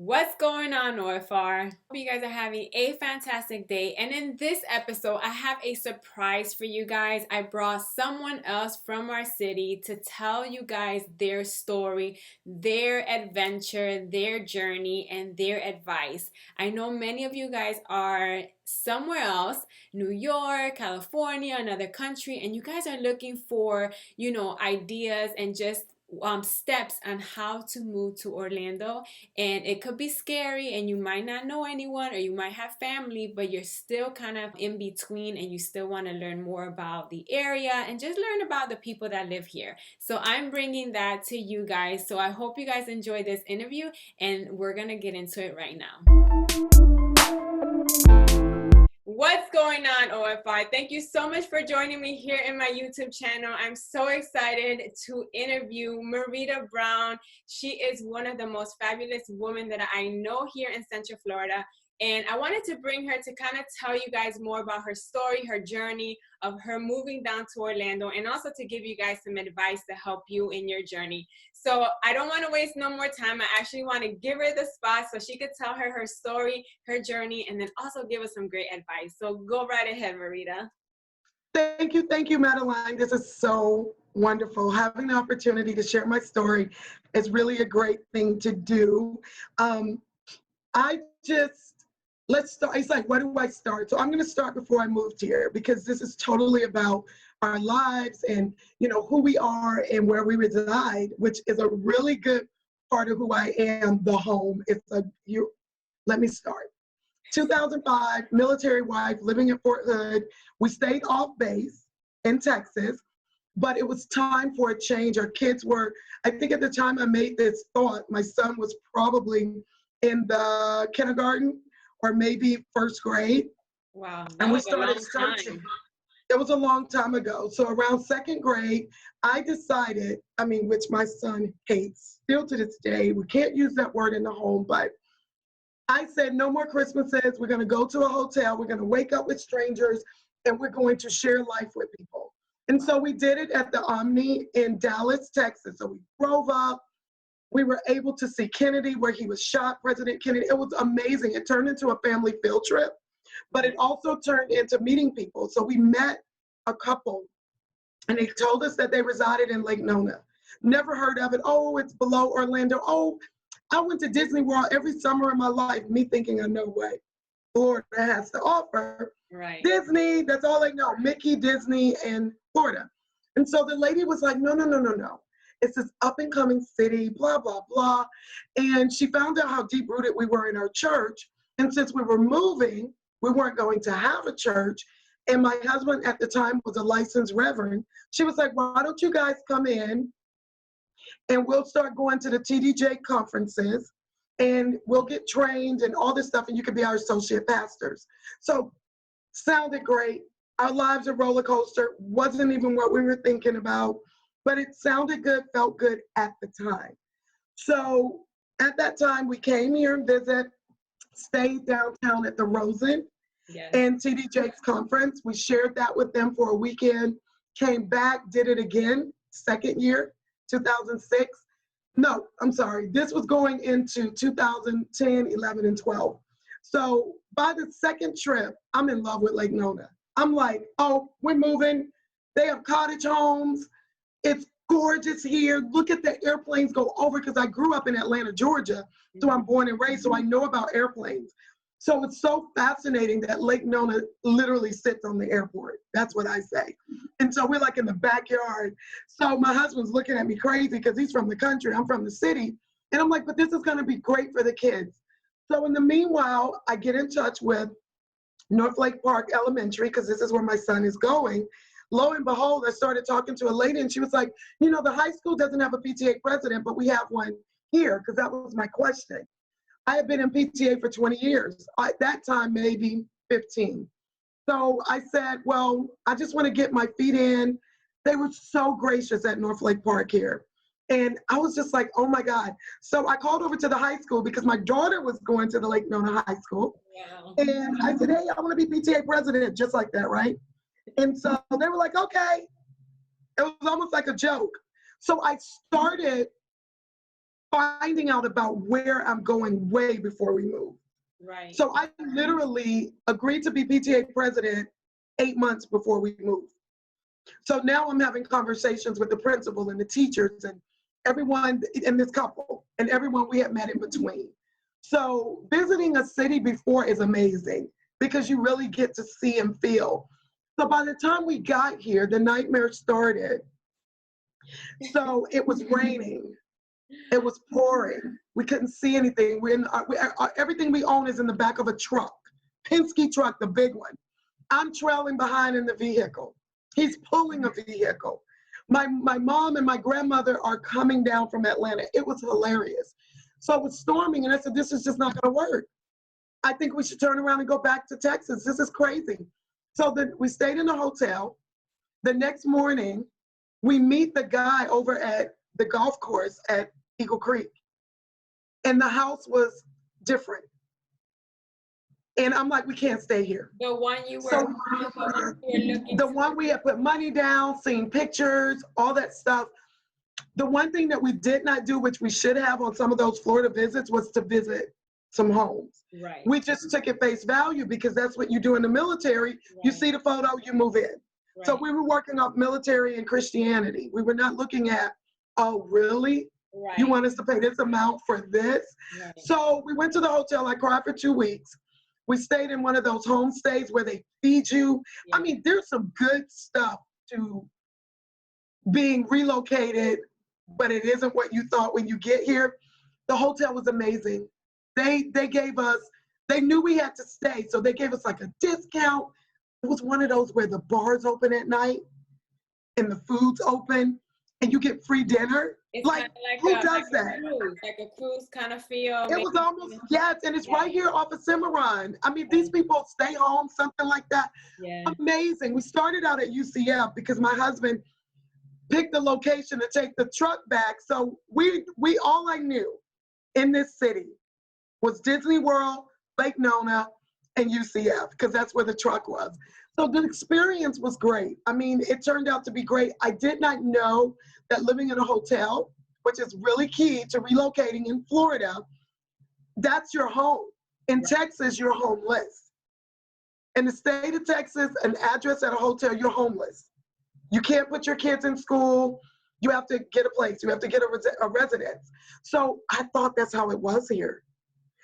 What's going on, OFR? Hope you guys are having a fantastic day. And in this episode, I have a surprise for you guys. I brought someone else from our city to tell you guys their story, their adventure, their journey, and their advice. I know many of you guys are somewhere else, New York, California, another country, and you guys are looking for, ideas and just steps on how to move to Orlando. And it could be scary and you might not know anyone or you might have family, but you're still kind of in between and you still want to learn more about the area and just learn about the people that live here. So I'm bringing that to you guys. So I hope you guys enjoy this interview and we're going to get into it right now. What's going on, OFI? Thank you so much for joining me here in my YouTube channel. I'm so excited to interview Maurita Brown. She is one of the most fabulous women that I know here in Central Florida. And I wanted to bring her to kind of tell you guys more about her story, her journey of her moving down to Orlando, and also to give you guys some advice to help you in your journey. So I don't want to waste no more time. I actually want to give her the spot so she could tell her story, her journey, and then also give us some great advice. So go right ahead, Maurita. Thank you, Madeline. This is so wonderful. Having the opportunity to share my story is really a great thing to do. Let's start. It's like, where do I start? So I'm going to start before I moved here because this is totally about our lives and, who we are and where we reside, which is a really good part of who I am, the home. Let me start. 2005, military wife, living in Fort Hood. We stayed off base in Texas, but it was time for a change. Our kids were, I think at the time I made this thought, my son was probably in the kindergarten or maybe first grade. Wow, and we started searching. It was a long time ago. So around second grade, I decided, which my son hates still to this day, we can't use that word in the home, but I said, no more Christmases. We're going to go to a hotel. We're going to wake up with strangers and we're going to share life with people. And so we did it at the Omni in Dallas, Texas. So we drove up. We were able to see Kennedy where he was shot, President Kennedy. It was amazing. It turned into a family field trip, but it also turned into meeting people. So we met a couple and they told us that they resided in Lake Nona. Never heard of it. Oh, it's below Orlando. Oh, I went to Disney World every summer in my life, me thinking, no way, Florida has to offer. Right. Disney, that's all they know, Mickey, Disney, and Florida. And so the lady was like, no. It's this up and coming city, blah, blah, blah. And she found out how deep rooted we were in our church. And since we were moving, we weren't going to have a church. And my husband at the time was a licensed reverend. She was like, why don't you guys come in and we'll start going to the TDJ conferences and we'll get trained and all this stuff and you could be our associate pastors. So sounded great. Our lives a roller coaster, wasn't even what we were thinking about, but it sounded good, felt good at the time. So at that time we came here and visit, stayed downtown at the Rosen and TDJ's conference. We shared that with them for a weekend, came back, did it again, second year. 2006. No, I'm sorry. This was going into 2010, 11, and 12. So by the second trip, I'm in love with Lake Nona. I'm like, oh, we're moving. They have cottage homes. It's gorgeous here. Look at the airplanes go over because I grew up in Atlanta, Georgia. So I'm born and raised, so I know about airplanes. So it's so fascinating that Lake Nona literally sits on the airport. That's what I say. And so we're like in the backyard. So my husband's looking at me crazy because he's from the country, I'm from the city. And I'm like, but this is gonna be great for the kids. So in the meanwhile, I get in touch with North Lake Park Elementary because this is where my son is going. Lo and behold, I started talking to a lady and she was like, the high school doesn't have a PTA president, but we have one here, because that was my question. I had been in PTA for 20 years. At that time, maybe 15. So I said, well, I just want to get my feet in. They were so gracious at North Lake Park here. And I was just like, oh my God. So I called over to the high school because my daughter was going to the Lake Nona High School. Wow. And I said, hey, I want to be PTA president, just like that, right? And so they were like, okay. It was almost like a joke. So I started finding out about where I'm going way before we move. Right. So I literally agreed to be PTA president 8 months before we moved. So now I'm having conversations with the principal and the teachers and everyone in this couple and everyone we had met in between. So visiting a city before is amazing because you really get to see and feel. So by the time we got here, the nightmare started. So it was raining. It was pouring. We couldn't see anything. Everything we own is in the back of a truck, Penske truck, the big one. I'm trailing behind in the vehicle. He's pulling a vehicle. My mom and my grandmother are coming down from Atlanta. It was hilarious. So it was storming, and I said, this is just not going to work. I think we should turn around and go back to Texas. This is crazy. So then we stayed in a hotel. The next morning, we meet the guy over at the golf course at Eagle Creek. And the house was different. And I'm like, we can't stay here. The one you were, So, looking the one we had put money down, seen pictures, all that stuff. The one thing that we did not do, which we should have on some of those Florida visits, was to visit some homes. Right. We just took it face value because that's what you do in the military. Right. You see the photo, you move in. Right. So we were working off military and Christianity. We were not looking at, oh, really? Right. You want us to pay this amount for this? Right. So we went to the hotel. I cried for 2 weeks. We stayed in one of those homestays where they feed you. Yeah. I mean, there's some good stuff to being relocated, but it isn't what you thought when you get here. The hotel was amazing. They gave us, they knew we had to stay, so they gave us like a discount. It was one of those where the bars open at night and the food's open and you get free dinner. It's like who does that? Cruise, like a cruise kind of feel. It was almost, yes, and it's right here off of Cimarron. I mean, these people stay home, something like that. Yeah. Amazing. We started out at UCF because my husband picked the location to take the truck back. So we all I knew in this city was Disney World, Lake Nona, and UCF, because that's where the truck was. So the experience was great. I mean, it turned out to be great. I did not know that living in a hotel, which is really key to relocating in Florida, that's your home. In Texas, you're homeless. In the state of Texas, an address at a hotel, you're homeless. You can't put your kids in school. You have to get a place. You have to get a residence. So I thought that's how it was here.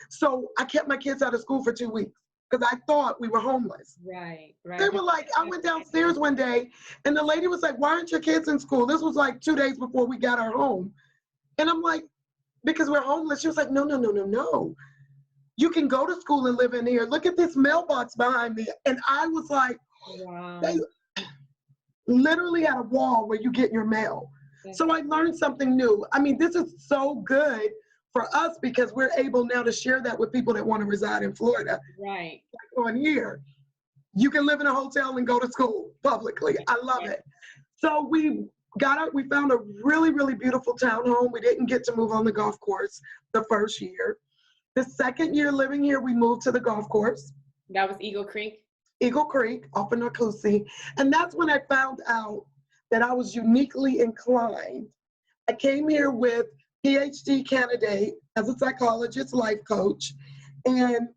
So I kept my kids out of school for 2 weeks because I thought we were homeless. Right. They were like, I went downstairs one day and the lady was like, why aren't your kids in school? This was like 2 days before we got our home. And I'm like, because we're homeless. She was like, no. You can go to school and live in here. Look at this mailbox behind me. And I was like, wow. They literally had a wall where you get your mail. So I learned something new. I mean, this is so good for us because we're able now to share that with people that want to reside in Florida. Right. Like on here, you can live in a hotel and go to school publicly. I love it. So we found a really, really beautiful townhome. We didn't get to move on the golf course the first year. The second year living here, we moved to the golf course. That was Eagle Creek? Eagle Creek, off in Narcoossee. And that's when I found out that I was uniquely inclined. I came here with PhD candidate as a psychologist, life coach, and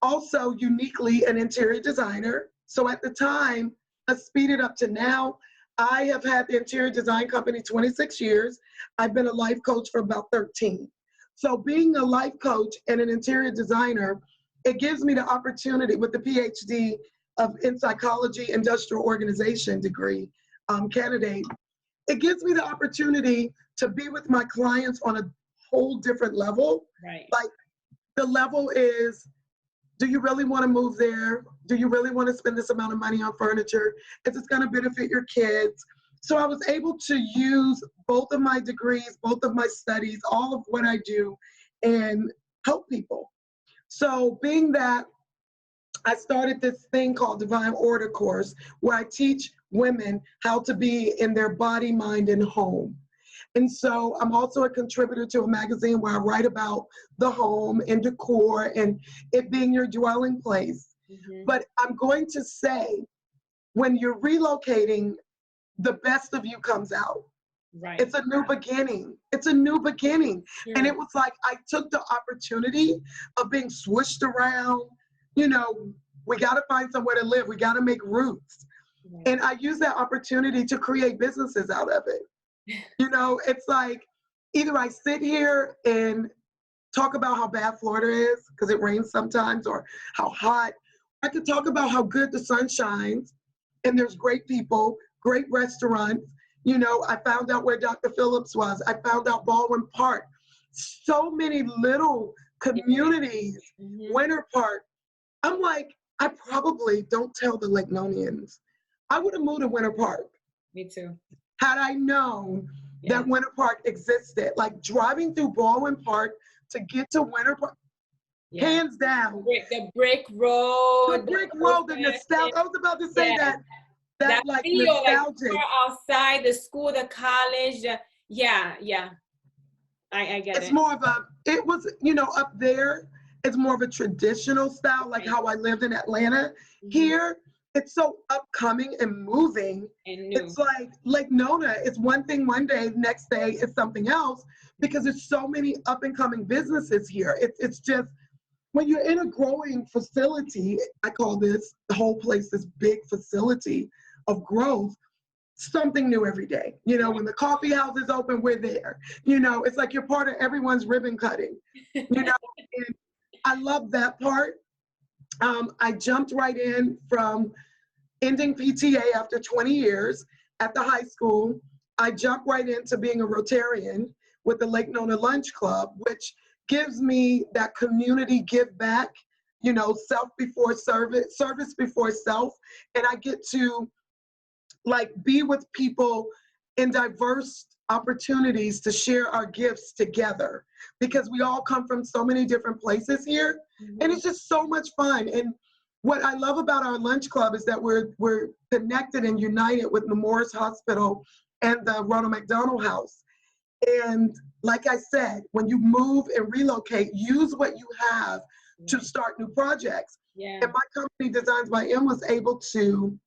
also uniquely an interior designer. So at the time, I speeded up to now. I have had the interior design company 26 years. I've been a life coach for about 13. So being a life coach and an interior designer, it gives me the opportunity with the PhD in psychology, industrial organization degree candidate. It gives me the opportunity to be with my clients on a whole different level. Right. Like the level is, do you really want to move there? Do you really want to spend this amount of money on furniture? Is this going to benefit your kids? So I was able to use both of my degrees, both of my studies, all of what I do, and help people. So being that, I started this thing called Divine Order course where I teach women how to be in their body, mind, and home. And so I'm also a contributor to a magazine where I write about the home and decor and it being your dwelling place. Mm-hmm. But I'm going to say, when you're relocating, the best of you comes out. Right. It's a new beginning. It's a new beginning. And True. it was like I took the opportunity of being swished around. You know, we got to find somewhere to live. We got to make roots. Right. And I used that opportunity to create businesses out of it. You know, it's like either I sit here and talk about how bad Florida is because it rains sometimes, or how hot. I could talk about how good the sun shines and there's great people, great restaurants. You know, I found out where Dr. Phillips was. I found out Baldwin Park. So many little communities, Mm-hmm. Winter Park. I'm like, I probably don't tell the Lake Nonians. I would have moved to Winter Park Me too. had I known Yeah. that Winter Park existed. Like driving through Baldwin Park to get to Winter Park, Yeah. hands down. The brick road. The brick road, the nostalgia. I was about to say Yeah. that like feel like nostalgic. outside the school, the college. Yeah. I get It's it. more of a, it was, you know, up there, it's more of a traditional style, like Right. how I lived in Atlanta. Mhm. Here, it's so upcoming and moving. And new. It's like Lake Nona is one thing one day, next day is something else, because there's so many up and coming businesses here. It's just, when you're in a growing facility, I call this, the whole place, this big facility of growth, something new every day. You know, when the coffee house is open, we're there. You know, it's like you're part of everyone's ribbon cutting. You know, and I love that part. I jumped right in from ending PTA after 20 years at the high school. I jumped right into being a Rotarian with the Lake Nona Lunch Club, which gives me that community give back, you know, self before service, service before self. And I get to like be with people in diverse opportunities to share our gifts together, because we all come from so many different places here. And it's just so much fun. And what I love about our lunch club is that we're connected and united with Memorial Hospital and the Ronald McDonald House. And like I said, when you move and relocate, use what you have to start new projects. Yeah. And my company, Designs by M, was able to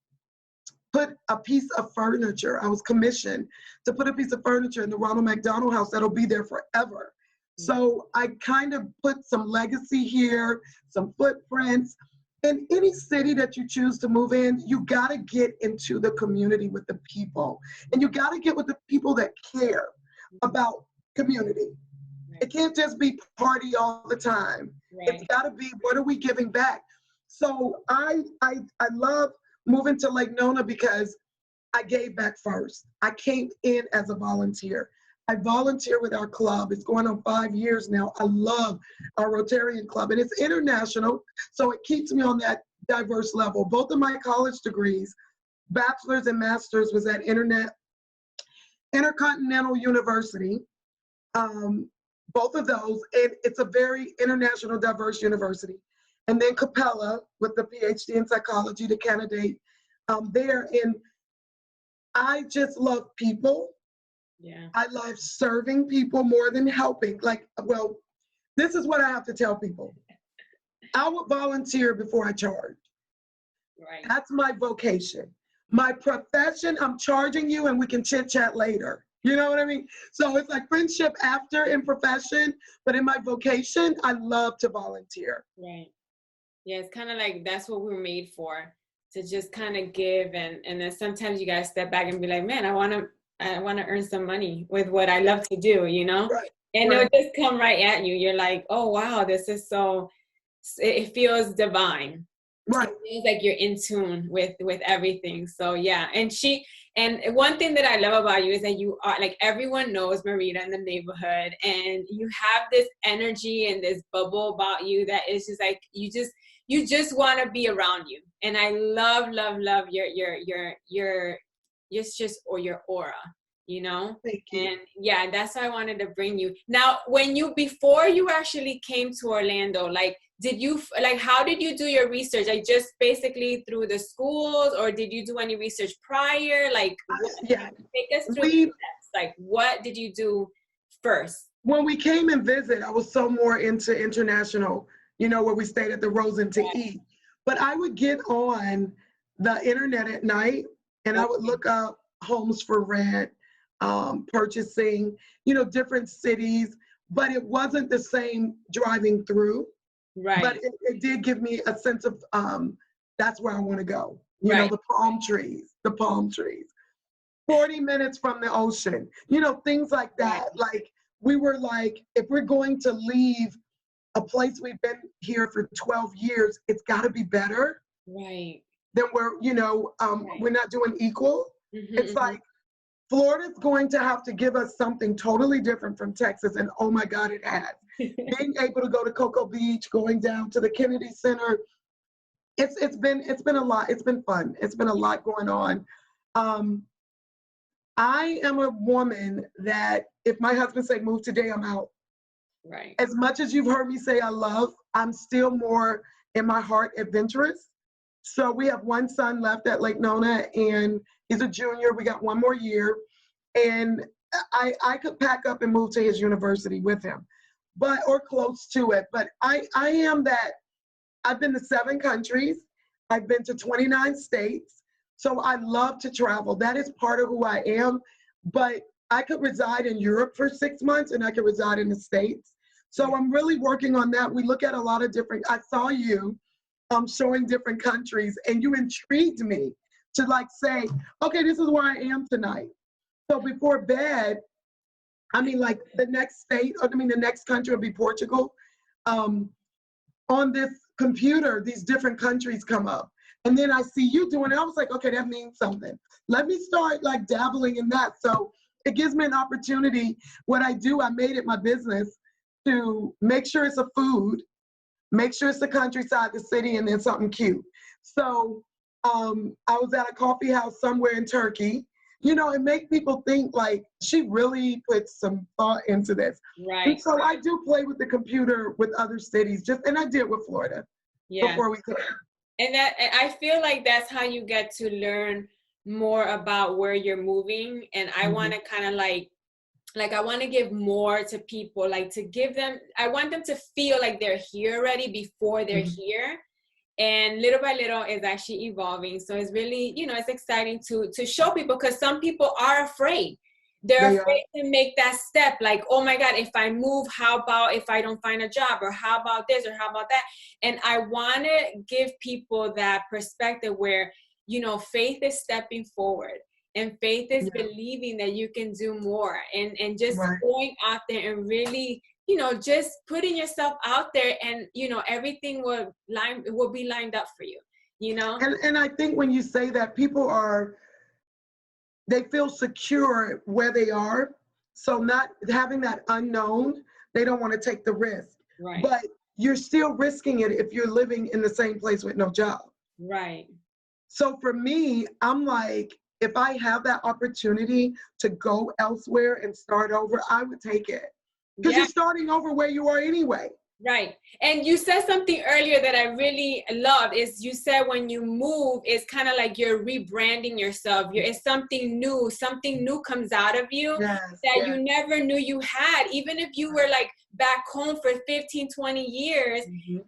put a piece of furniture. I was commissioned to put a piece of furniture in the Ronald McDonald House that'll be there forever. So I kind of put some legacy here, some footprints. In any city that you choose to move in, you gotta get into the community with the people. And you gotta get with the people that care about community. It can't just be party all the time. It's gotta be, what are we giving back? So I love moving to Lake Nona because I gave back first. I came in as a volunteer. I volunteer with our club. It's going on 5 years now. I love our Rotarian club, and it's international, so it keeps me on that diverse level. Both of my college degrees, bachelor's and master's, was at Intercontinental University. Both of those, and it's a very international, diverse university. And then Capella with the PhD in psychology to candidate there. And I just love people. Yeah. I love serving people more than helping. Like, well, this is what I have to tell people. I would volunteer before I charge. Right. That's my vocation. My profession, I'm charging you and we can chit chat later. You know what I mean? So it's like friendship after in profession, but in my vocation, I love to volunteer. Right. Yeah, it's kind of like that's what we're made for, to just kind of give, and then sometimes you gotta step back and be like, man, I wanna earn some money with what I love to do, you know? Right. And Right. it'll just come right at you. You're like, oh wow, this is so, it feels divine. Right. It feels like you're in tune with everything. So yeah, and one thing that I love about you is that you are like, everyone knows Maurita in the neighborhood, and you have this energy and this bubble about you that is just like, you just want to be around you. And I love your it's just, or your aura, you know? Thank you. And yeah, that's why I wanted to bring you. Now, before you actually came to Orlando, like, how did you do your research? Like, just basically through the schools, or did you do any research prior? Like, yeah. Take us through the steps. Like, what did you do first? When we came and visit, I was so more into international, you know, where we stayed at the Rosen to eat. But I would get on the internet at night and I would look up homes for rent, purchasing, different cities, but it wasn't the same driving through. But Right. it did give me a sense of that's where I want to go. Right. The palm trees, 40 minutes from the ocean, things like Right. that. Like we were like, if we're going to leave a place we've been here for 12 years, it's got to be better Right. than we're not doing equal. It's like Florida's going to have to give us something totally different from Texas, and oh my God, it has. Being able to go to Cocoa Beach, going down to the Kennedy Center, it's been a lot. It's been fun. It's been a lot going on. I am a woman that if my husband say move today, I'm out. Right. As much as you've heard me say I love, I'm still more in my heart adventurous. So we have one son left at Lake Nona, and he's a junior. We got one more year, and I could pack up and move to his university with him, or close to it. But I am that. I've been to 7 countries. I've been to 29 states. So I love to travel. That is part of who I am. But I could reside in Europe for 6 months, and I could reside in the States. So I'm really working on that. We look at a lot of different, I saw you showing different countries, and you intrigued me to like say, okay, this is where I am tonight. So before bed, like the next the next country will be Portugal. On this computer, these different countries come up. And then I see you doing it. I was like, okay, that means something. Let me start like dabbling in that. So it gives me an opportunity. What I do, I made it my business to make sure it's a food, make sure it's the countryside, the city, and then something cute. So I was at a coffee house somewhere in Turkey. It makes people think like she really put some thought into this. Right. And so I do play with the computer with other cities, and I did with Florida before we came. And I feel like that's how you get to learn more about where you're moving. And I want to kind of like I want to give more to people, like to give them, I want them to feel like they're here already before they're here. And little by little is actually evolving. So it's really, it's exciting to show people, because some people are afraid. They're afraid to make that step. Like, oh my God, if I move, how about if I don't find a job? Or how about this? Or how about that? And I want to give people that perspective where, faith is stepping forward. And faith is believing that you can do more, and just going out there and really, just putting yourself out there, and, everything will be lined up for you, And I think when you say that, people they feel secure where they are. So not having that unknown, they don't want to take the risk. Right. But you're still risking it if you're living in the same place with no job. Right. So for me, I'm like, if I have that opportunity to go elsewhere and start over, I would take it. Because you're starting over where you are anyway. Right. And you said something earlier that I really loved, is you said when you move, it's kind of like you're rebranding yourself. It's something new comes out of you that you never knew you had, even if you were like back home for 15, 20 years.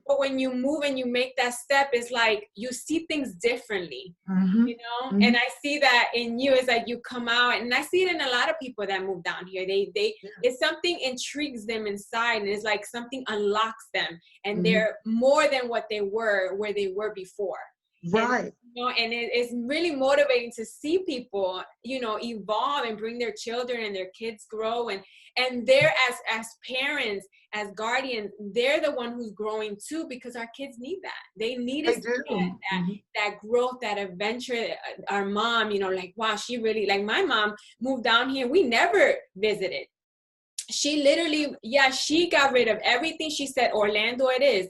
But when you move and you make that step, it's like you see things differently, and I see that in you. It's like you come out, and I see it in a lot of people that move down here. It's something intrigues them inside, and it's like something unlocks them, and they're more than what they were, where they were before. Right. And it's really motivating to see people, evolve and bring their children and their kids grow, and they're as parents, as guardians, they're the one who's growing too, because our kids need that. They need us that growth, that adventure. Our mom, like, wow, she really, like my mom moved down here. We never visited. She literally, she got rid of everything. She said, Orlando it is.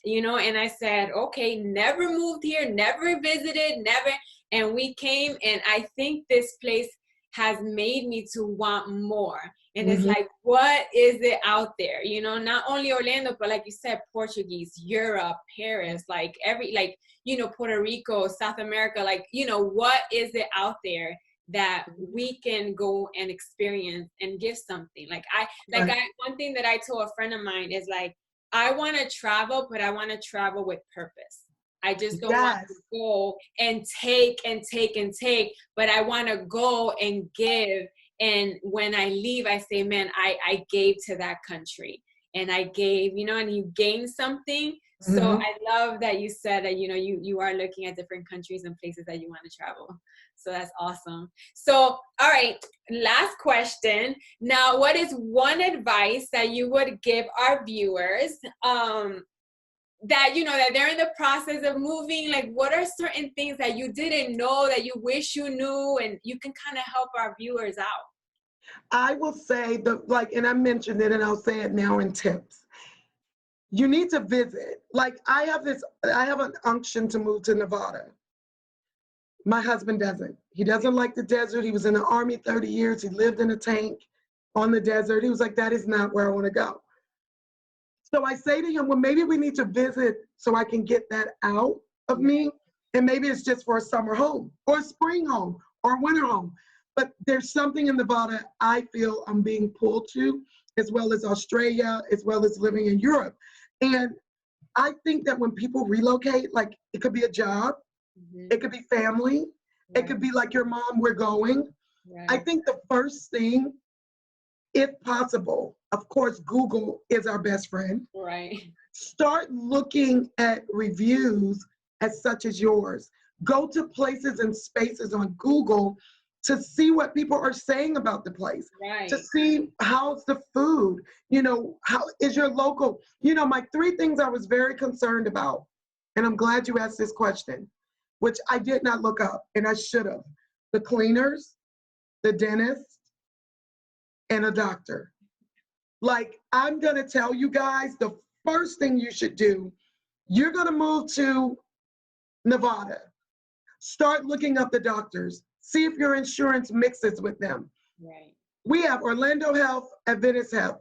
And I said, okay, never moved here, never visited, never. And we came, and I think this place has made me to want more. And it's like, what is it out there? Not only Orlando, but like you said, Portuguese, Europe, Paris, Puerto Rico, South America, what is it out there that we can go and experience and give something? One thing that I told a friend of mine is like, I want to travel, but I want to travel with purpose. I just don't want to go and take and take and take, but I want to go and give And when I leave, I say, man, I gave to that country, and I gave, and you gain something. So Mhm. I love that you said that, you are looking at different countries and places that you want to travel. So that's awesome. So, all right, last question. Now, what is one advice that you would give our viewers, that, that they're in the process of moving? Like, what are certain things that you didn't know that you wish you knew, and you can kind of help our viewers out? I will say and I mentioned it and I'll say it now in tips. You need to visit. Like I have an unction to move to Nevada. My husband doesn't. He doesn't like the desert. He was in the Army 30 years. He lived in a tank on the desert. He was like, that is not where I want to go. So I say to him, well, maybe we need to visit so I can get that out of me. And maybe it's just for a summer home or a spring home or a winter home. But there's something in Nevada I feel I'm being pulled to, as well as Australia, as well as living in Europe. And I think that when people relocate, like it could be a job, it could be family, it could be like your mom, we're going. I think the first thing, if possible, of course, Google is our best friend. Right. Start looking at reviews as such as yours. Go to places and spaces on Google to see what people are saying about the place, Right. to see how's the food, how is your local, my 3 things I was very concerned about, and I'm glad you asked this question, which I did not look up, and I should have. The cleaners, the dentist, and a doctor. Like, I'm gonna tell you guys, the first thing you should do, you're gonna move to Nevada. Start looking up the doctors. See if your insurance mixes with them. Right. We have Orlando Health at Venice Health.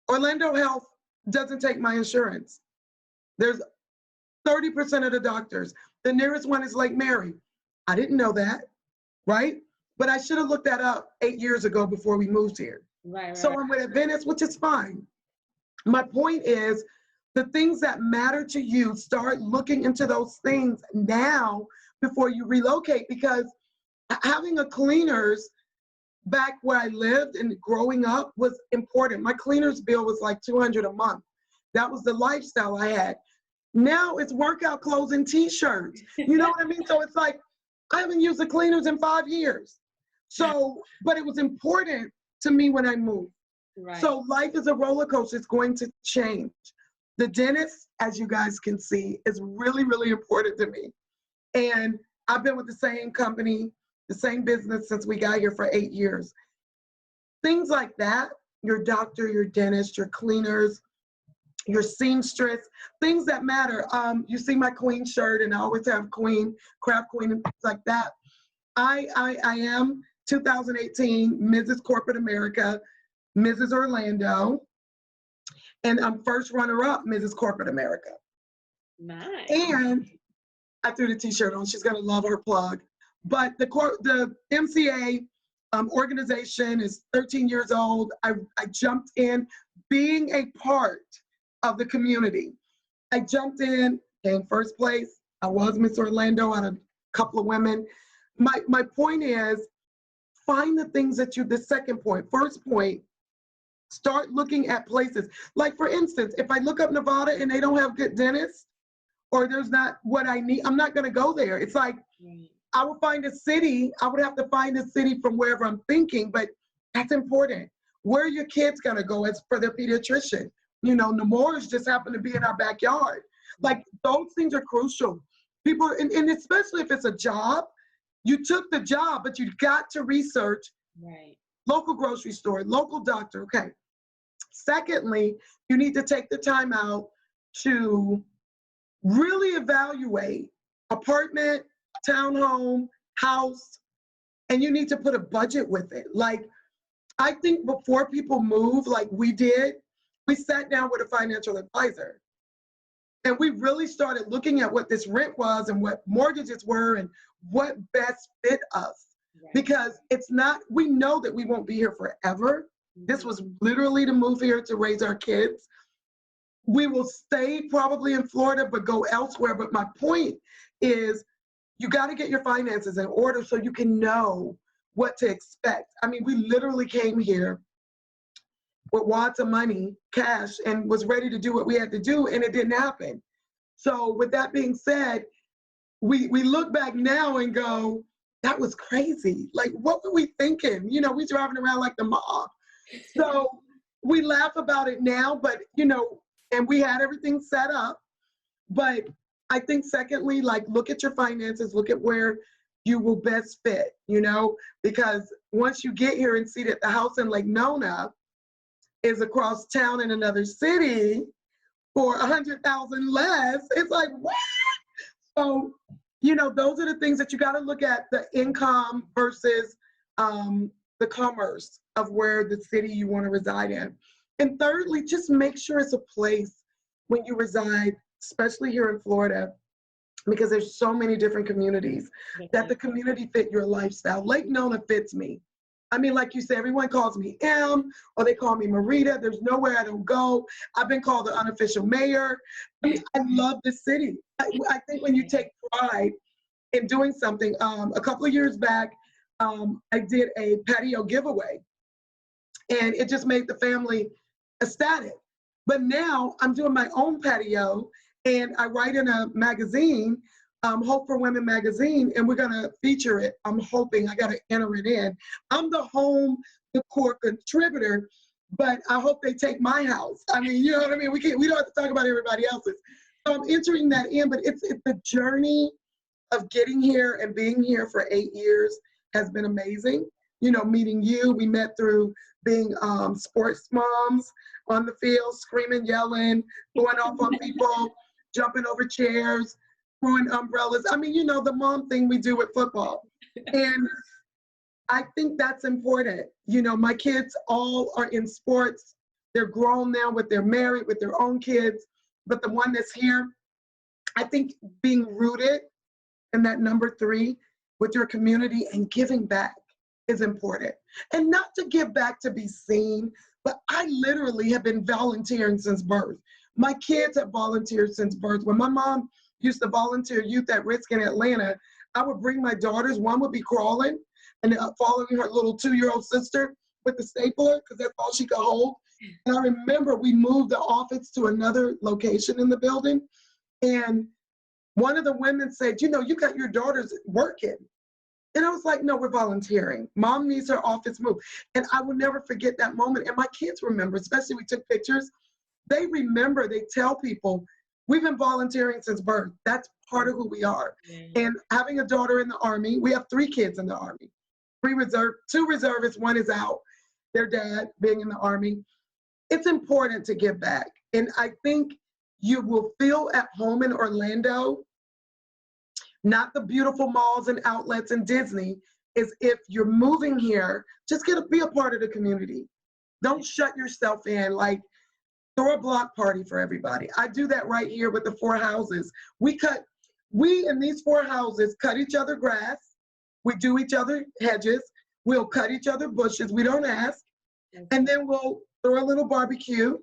Orlando Health doesn't take my insurance. There's 30% of the doctors. The nearest one is Lake Mary. I didn't know that, right? But I should have looked that up 8 years ago before we moved here. Right. So I'm with Venice, which is fine. My point is, the things that matter to you, start looking into those things now before you relocate, because having a cleaners back where I lived and growing up was important. My cleaners bill was like $200 a month. That was the lifestyle I had. Now it's workout clothes and t-shirts. You know what I mean? So it's like, I haven't used the cleaners in 5 years. So, but it was important to me when I moved. Right. So life is a roller coaster. It's going to change. The dentist, as you guys can see, is really, really important to me. And I've been with the same company, the same business since we got here for 8 years. Things like that, your doctor, your dentist, your cleaners, your seamstress, things that matter. You see my Queen shirt, and I always have Queen, Craft Queen, and things like that. I am 2018 Mrs. Corporate America, Mrs. Orlando, and I'm first runner-up Mrs. Corporate America. Nice. And I threw the t-shirt on. She's gonna love her plug. But the MCA organization is 13 years old. I jumped in, being a part of the community. I jumped in, came first place. I was Miss Orlando out of a couple of women. My point is, find the things that the second point, first point, start looking at places. Like for instance, if I look up Nevada and they don't have good dentists, or there's not what I need, I'm not gonna go there. It's like, I would find a city, I would have to find a city from wherever I'm thinking, but that's important. Where are your kids gonna go as for their pediatrician? Nemours just happen to be in our backyard. Like, those things are crucial. People, and especially if it's a job, you took the job, but you got to research. Right. Local grocery store, local doctor, okay. Secondly, you need to take the time out to really evaluate apartment, townhome, house, and you need to put a budget with it. Like, I think before people move, like we did, we sat down with a financial advisor. And we really started looking at what this rent was and what mortgages were and what best fit us. Right. Because it's not, we know that we won't be here forever. This was literally to move here to raise our kids. We will stay probably in Florida, but go elsewhere. But my point is, you got to get your finances in order so you can know what to expect. I mean, we literally came here with wads of money, cash, and was ready to do what we had to do, and it didn't happen. So with that being said, we look back now and go, that was crazy. Like, what were we thinking? You know, we driving around like the mob. So we laugh about it now, but, you know, and we had everything set up. But I think secondly, like, look at your finances, look at where you will best fit, you know, because once you get here and see that the house in Lake Nona is across town in another city for 100,000 less, it's like, what? So, you know, those are the things that you got to look at, the income versus the commerce of where the city you want to reside in. And thirdly, just make sure it's a place when you reside, especially here in Florida, because there's so many different communities, that the community fit your lifestyle. Lake Nona fits me. I mean, like you said, everyone calls me M, or they call me Maurita. There's nowhere I don't go. I've been called the unofficial mayor. I mean, I love the city. I think when you take pride in doing something, a couple of years back, I did a patio giveaway, and it just made the family ecstatic. But now I'm doing my own patio, and I write in a magazine, Hope for Women magazine, and we're gonna feature it. I'm hoping, I gotta enter it in. I'm the home decor contributor, but I hope they take my house. I mean, you know what I mean? We don't have to talk about everybody else's. So I'm entering that in, but it's the journey of getting here and being here for 8 years has been amazing. You know, meeting you, we met through being sports moms on the field, screaming, yelling, going off on people, jumping over chairs, throwing umbrellas. I mean, you know, the mom thing we do with football. And I think that's important. You know, my kids all are in sports. They're grown now, they're married with their own kids. But the one that's here, I think being rooted in that number 3 with your community and giving back is important. And not to give back to be seen, but I literally have been volunteering since birth. My kids have volunteered since birth. When my mom used to volunteer youth at risk in Atlanta, I would bring my daughters. One would be crawling and following her little 2-year-old sister with the stapler, because that's all she could hold. And I remember we moved the office to another location in the building, and one of the women said, you know, you got your daughters working. And I was like, no, we're volunteering. Mom needs her office moved. And I will never forget that moment. And my kids remember, especially we took pictures. They remember, they tell people, we've been volunteering since birth. That's part of who we are. And having a daughter in the Army, we have 3 kids in the Army. 2 reservists, 1 is out, their dad being in the Army. It's important to give back. And I think you will feel at home in Orlando, not the beautiful malls and outlets and Disney, is if you're moving here, just be a part of the community. Don't shut yourself in, like throw a block party for everybody. I do that right here with the 4 houses. We in these 4 houses cut each other grass. We do each other hedges. We'll cut each other bushes. We don't ask. And then we'll throw a little barbecue,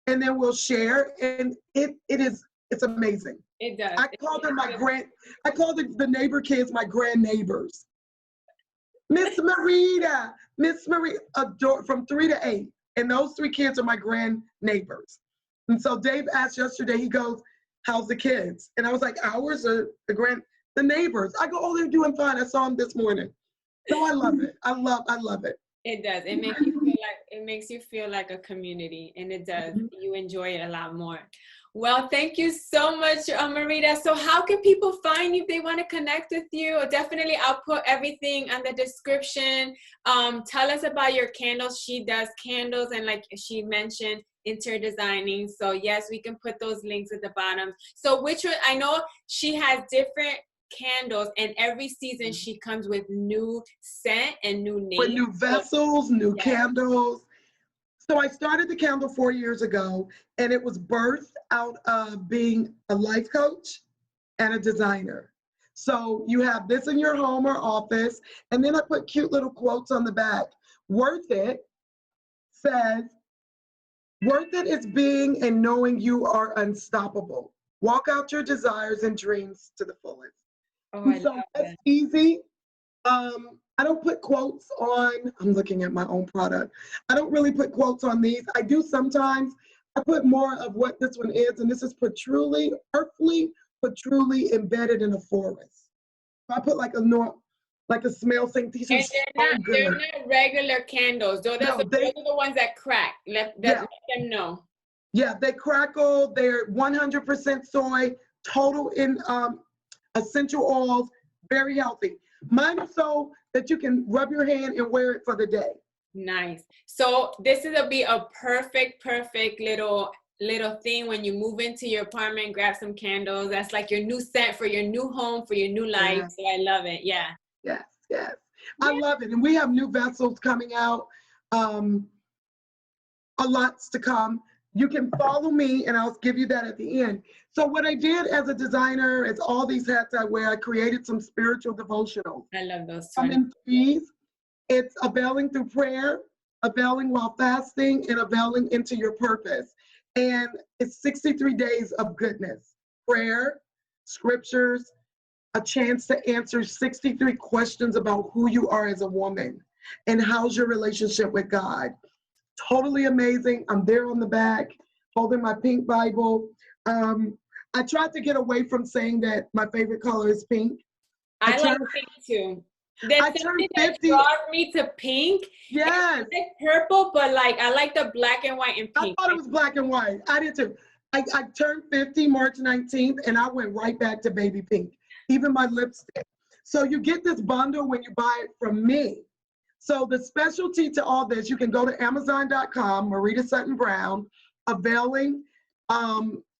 and then we'll share. And it's amazing. It does. I call the neighbor kids my grand neighbors. Miss Maurita, from 3 to 8. And those 3 kids are my grand neighbors. And so Dave asked yesterday, he goes, how's the kids? And I was like, ours are the neighbors. I go, oh, they're doing fine. I saw them this morning. So I love it. I love it. It does. It makes you feel like a community, and it does. You enjoy it a lot more. Well, thank you so much, Maurita. So how can people find you if they want to connect with you? Definitely, I'll put everything on the description. Tell us about your candles. She does candles, and like she mentioned, interior designing. So yes, we can put those links at the bottom. So I know she has different candles, and every season she comes with new scent and new names. With new vessels, new candles. So I started the candle 4 years ago, and it was birthed out of being a life coach and a designer. So you have this in your home or office, and then I put cute little quotes on the back. Worth it says, worth it is being and knowing you are unstoppable. Walk out your desires and dreams to the fullest. Oh, I so love that's that. easy. I don't put quotes on, I'm looking at my own product. I don't really put quotes on these. I do sometimes. I put more of what this one is, and this is patchouli, earthly patchouli embedded in a forest. So I put like a smell thing. These are And so they're good. not regular candles. No, Those are the ones that crack. yeah, Let them know. yeah, they crackle. They're 100% soy, total in essential oils, very healthy. Mine are so that you can rub your hand and wear it for the day. Nice. So this is be a perfect little thing when you move into your apartment, grab some candles. That's like your new scent for your new home, for your new life. Yes, So I love it. Yeah. yes, yes. I Yeah. love it. And we have new vessels coming out. Um, a lots to come. You can follow me and I'll give you that at the end. So what I did as a designer is all these hats I wear, I created some spiritual devotionals. I love those too. I'm in threes. It's availing through prayer, availing while fasting, and availing into your purpose. And it's 63 days of goodness, prayer, scriptures, a chance to answer 63 questions about who you are as a woman and how's your relationship with God. Totally amazing. I'm there on the back holding my pink Bible. I tried to get away from saying that my favorite color is pink. I I like turned, pink too. There's I turned something that 50. draws me to pink. Yes. I like purple, but like I like the black and white and I pink. thought it was black and white. I did too. I turned 50 March 19th and I went right back to baby pink, even my lipstick. So you get this bundle when you buy it from me. So the specialty to all this, you can go to Amazon.com, Maurita Sutton Brown, availing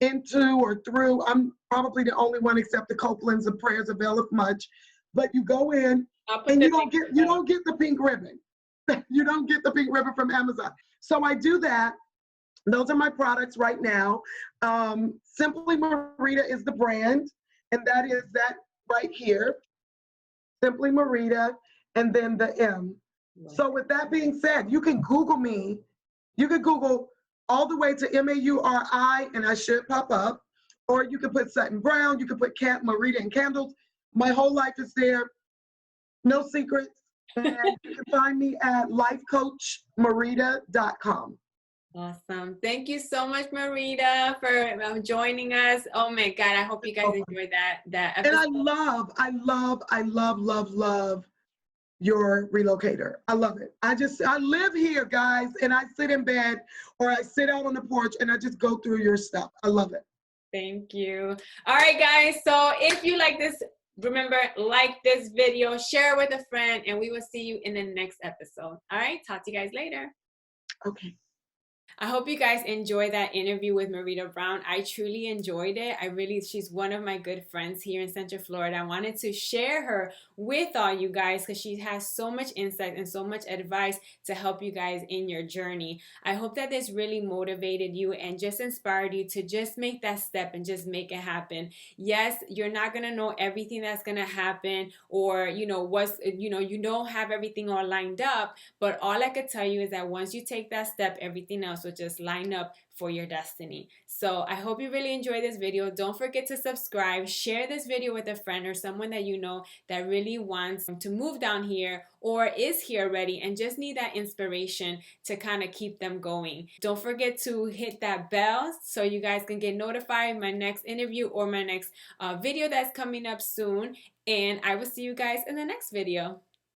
into or through. I'm probably the only one except the Copelands and Prayers availeth much. But you go in I'll put and the you don't get the pink ribbon. You don't get the pink ribbon from Amazon. So I do that. Those are my products right now. Simply Maurita is the brand, and that is that right here. Simply Maurita, and then the M. So with that being said, you can Google me. You can Google all the way to Mauri, and I should pop up. Or you can put Sutton Brown. You can put Maurita and candles. My whole life is there. No secrets. And you can find me at lifecoachmaurita.com. Awesome. Thank you so much, Maurita, for joining us. Oh my God, I hope you guys enjoyed that And episode. I love your relocator. I love it. I live here, guys, and I sit in bed or I sit out on the porch and I just go through your stuff. I love it. Thank you. All right, guys. So if you like this, remember, like this video, share with a friend, and we will see you in the next episode. All right. Talk to you guys later. Okay. I hope you guys enjoyed that interview with Maurita Brown. I truly enjoyed it. She's one of my good friends here in Central Florida. I wanted to share her with all you guys because she has so much insight and so much advice to help you guys in your journey. I hope that this really motivated you and just inspired you to just make that step and just make it happen. Yes, you're not going to know everything that's going to happen, or, you don't have everything all lined up, but all I could tell you is that once you take that step, everything else will just line up for your destiny. So I hope you really enjoyed this video. Don't forget to subscribe, share this video with a friend or someone that you know that really wants to move down here or is here already and just need that inspiration to kind of keep them going. Don't forget to hit that bell so you guys can get notified my next interview or my next video that's coming up soon. And I will see you guys in the next video.